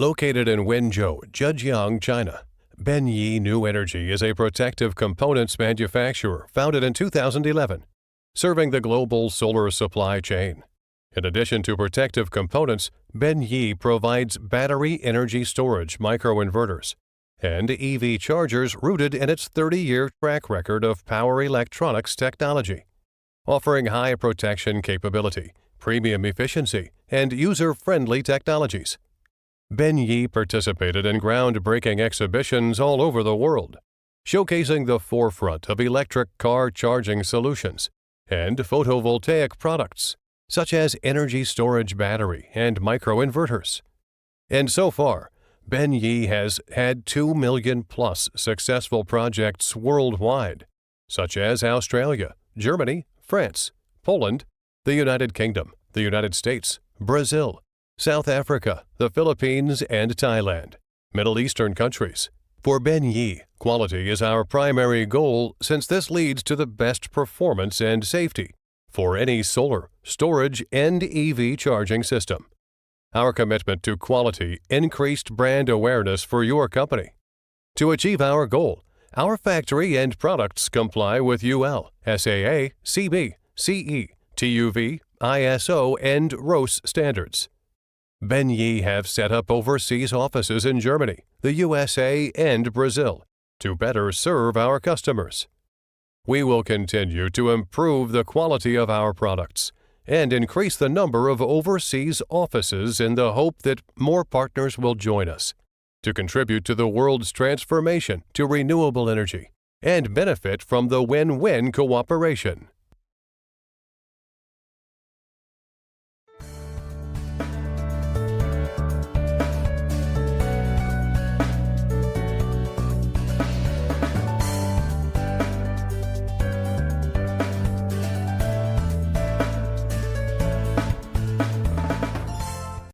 Located in Wenzhou, Zhejiang, China, Beny New Energy is a protective components manufacturer founded in 2011, serving the global solar supply chain. In addition to protective components, Beny provides battery energy storage microinverters and EV chargers rooted in its 30-year track record of power electronics technology, offering high protection capability, premium efficiency, and user-friendly technologies. Beny participated in groundbreaking exhibitions all over the world, showcasing the forefront of electric car charging solutions and photovoltaic products, such as energy storage battery and microinverters. And so far, Beny has had 2 million-plus successful projects worldwide, such as Australia, Germany, France, Poland, the United Kingdom, the United States, Brazil, South Africa, the Philippines, and Thailand, Middle Eastern countries. For Beny, quality is our primary goal since this leads to the best performance and safety for any solar, storage, and EV charging system. Our commitment to quality increased brand awareness for your company. To achieve our goal, our factory and products comply with UL, SAA, CB, CE, TUV, ISO, and RoHS standards. Beny have set up overseas offices in Germany, the USA, and Brazil to better serve our customers. We will continue to improve the quality of our products and increase the number of overseas offices in the hope that more partners will join us to contribute to the world's transformation to renewable energy and benefit from the win-win cooperation.